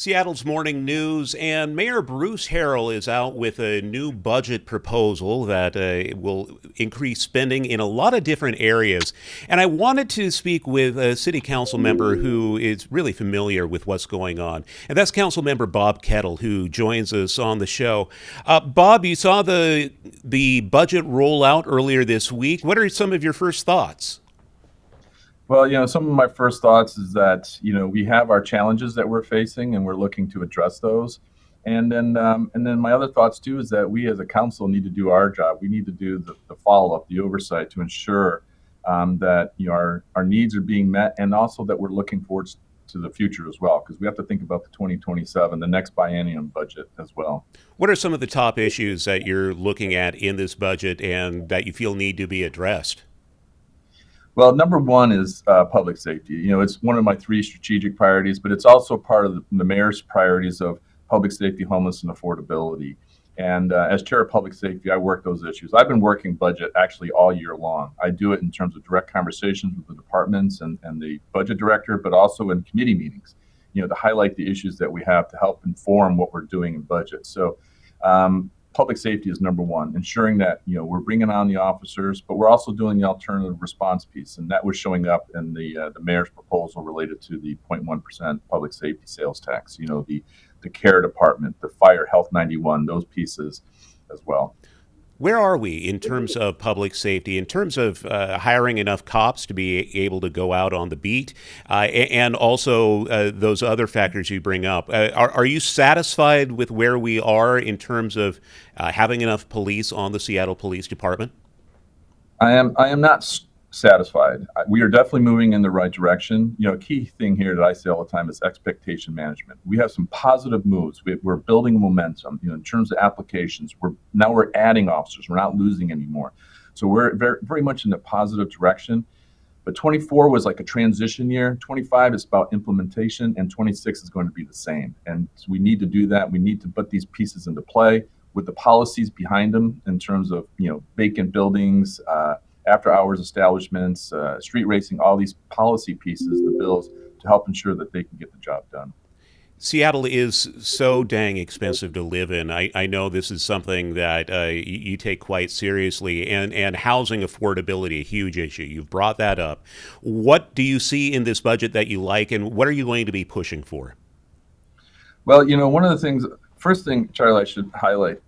Seattle's Morning News, and Mayor Bruce Harrell is out with a new budget proposal that will increase spending in a lot of different areas. And I wanted to speak with a city council member who is really familiar with what's going on, and that's Councilmember Bob Kettle, who joins us on the show. Bob, you saw the budget roll out earlier this week. What are some of your first thoughts? Well, some of my first thoughts is that, we have our challenges that we're facing and we're looking to address those. And then my other thoughts too is that we as a council need to do our job. We need to do the follow-up, the oversight to ensure that our needs are being met, and also that we're looking forward to the future as well, because we have to think about the 2027, the next biennium budget as well. What are some of the top issues that you're looking at in this budget and that you feel need to be addressed? Well, number one is public safety. It's one of my three strategic priorities, but it's also part of the mayor's priorities of public safety, homeless, and affordability. And as chair of public safety, I work those issues. I've been working budget actually all year long. I do it in terms of direct conversations with the departments and the budget director, but also in committee meetings, to highlight the issues that we have to help inform what we're doing in budget. So public safety is number one, ensuring that we're bringing on the officers, but we're also doing the alternative response piece, and that was showing up in the mayor's proposal related to the 0.1% public safety sales tax. The care department, the fire, health 91, those pieces as well. Where are we in terms of public safety, in terms of hiring enough cops to be able to go out on the beat, and also those other factors you bring up? Are you satisfied with where we are in terms of having enough police on the Seattle Police Department? I am not satisfied. We are definitely moving in the right direction. A key thing here that I say all the time is expectation management. We have some positive moves. We're building momentum. In terms of applications, we're adding officers. We're not losing anymore. So we're very, very much in a positive direction. But 24 was like a transition year. 25 is about implementation, and 26 is going to be the same. And so we need to do that. We need to put these pieces into play with the policies behind them in terms of vacant buildings, after hours establishments, street racing, all these policy pieces, the bills, to help ensure that they can get the job done. Seattle is so dang expensive to live in. I know this is something that you take quite seriously, and housing affordability, a huge issue. You've brought that up. What do you see in this budget that you like, and what are you going to be pushing for? Well, one of the things, first thing, Charlie, I should highlight,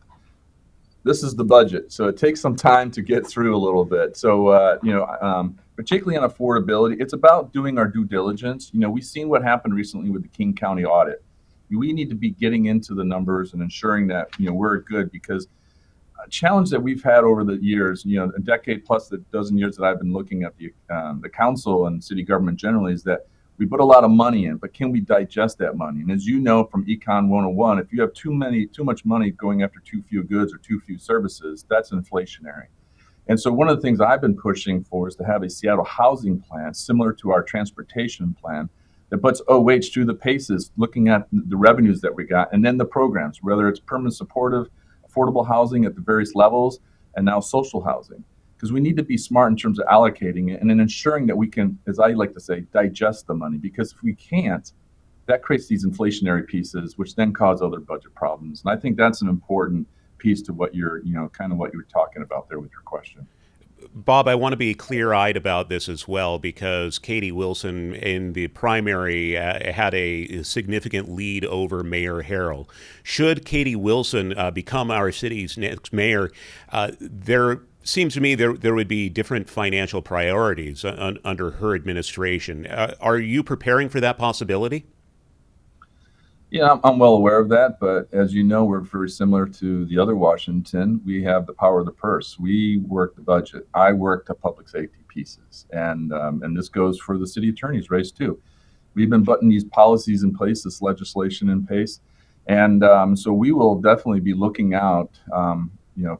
this is the budget, so it takes some time to get through a little bit. So, particularly on affordability, it's about doing our due diligence. We've seen what happened recently with the King County audit. We need to be getting into the numbers and ensuring that, we're good, because a challenge that we've had over the years, a decade plus, the dozen years that I've been looking at the council and city government generally, is that we put a lot of money in, but can we digest that money? And as you know from Econ 101, if you have too much money going after too few goods or too few services, that's inflationary. And so one of the things I've been pushing for is to have a Seattle housing plan similar to our transportation plan that puts OH through the paces, looking at the revenues that we got, and then the programs, whether it's permanent supportive, affordable housing at the various levels, and now social housing. Because we need to be smart in terms of allocating it and then ensuring that we can, as I like to say, digest the money. Because if we can't, that creates these inflationary pieces, which then cause other budget problems. And I think that's an important piece to what you're, kind of what you were talking about there with your question. Bob, I want to be clear-eyed about this as well, because Katie Wilson in the primary had a significant lead over Mayor Harrell. Should Katie Wilson become our city's next mayor, there seems to me there would be different financial priorities under her administration. Are you preparing for that possibility? Yeah, I'm well aware of that, but as you know, we're very similar to the other Washington. We have the power of the purse. We work the budget. I work the public safety pieces, and this goes for the city attorney's race too. We've been putting these policies in place, this legislation in place, and so we will definitely be looking out,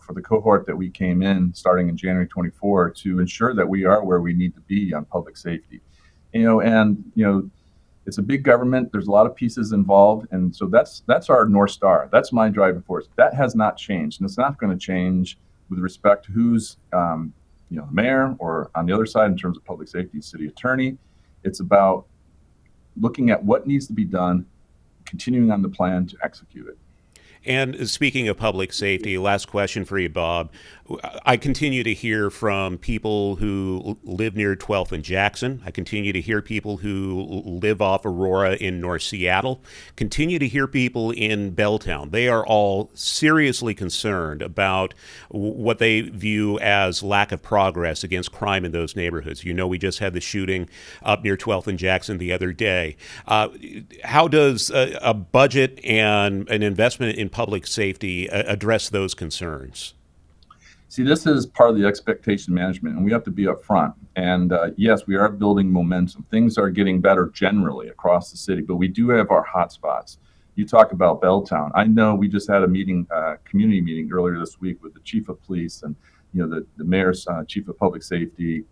for the cohort that we came in starting in January 24 to ensure that we are where we need to be on public safety. It's a big government. There's a lot of pieces involved, and so that's our North Star. That's my driving force. That has not changed, and it's not going to change with respect to who's mayor or on the other side in terms of public safety, city attorney. It's about looking at what needs to be done, continuing on the plan to execute it. And speaking of public safety, last question for you, Bob. I continue to hear from people who live near 12th and Jackson. I continue to hear people who live off Aurora in North Seattle. Continue to hear people in Belltown. They are all seriously concerned about what they view as lack of progress against crime in those neighborhoods. You know, we just had the shooting up near 12th and Jackson the other day. How does a budget and an investment in public safety address those concerns? See, this is part of the expectation management, and we have to be upfront. And yes, we are building momentum. Things are getting better generally across the city, but we do have our hot spots. You talk about Belltown. I know we just had a meeting, community meeting earlier this week with the chief of police and the mayor's chief of public safety,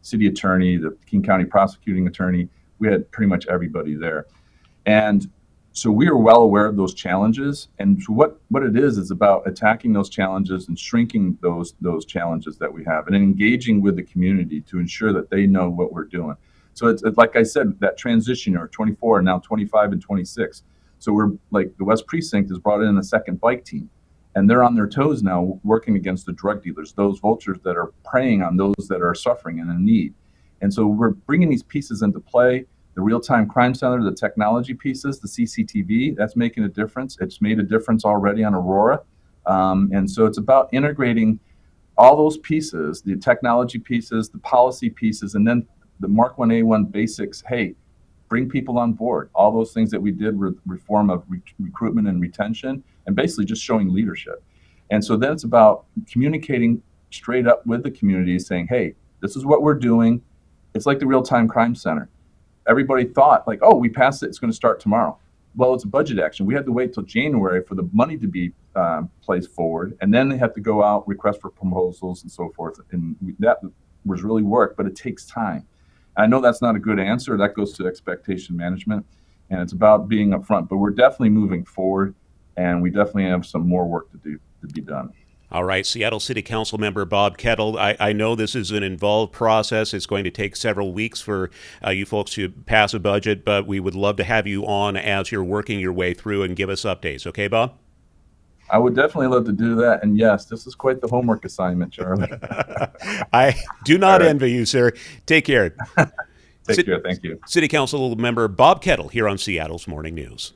city attorney, the King County prosecuting attorney. We had pretty much everybody there. And so we are well aware of those challenges, and what it is about attacking those challenges and shrinking those challenges that we have, and engaging with the community to ensure that they know what we're doing. So it's like I said, that transition or 24 and now 25 and 26. So we're like the West Precinct has brought in a second bike team, and they're on their toes now working against the drug dealers, those vultures that are preying on those that are suffering and in need. And so we're bringing these pieces into play. The real-time crime center, the technology pieces, the CCTV, that's making a difference. It's made a difference already on Aurora. And so it's about integrating all those pieces, the technology pieces, the policy pieces, and then the Mark 1A1 basics. Hey, bring people on board. All those things that we did with reform of recruitment and retention, and basically just showing leadership. And so then it's about communicating straight up with the community, saying, hey, this is what we're doing. It's like the real-time crime center. Everybody thought like, oh, we passed it, it's going to start tomorrow. Well, it's a budget action. We had to wait till January for the money to be placed forward, and then they have to go out, request for proposals and so forth. And that was really work, but it takes time. I know that's not a good answer. That goes to expectation management, and it's about being upfront. But we're definitely moving forward, and we definitely have some more work to be done. All right, Seattle City Councilmember Bob Kettle, I know this is an involved process. It's going to take several weeks for you folks to pass a budget, but we would love to have you on as you're working your way through and give us updates. Okay, Bob? I would definitely love to do that. And yes, this is quite the homework assignment, Charlie. I do not envy you, sir. Take care. Take care. Thank you. City Council member Bob Kettle here on Seattle's Morning News.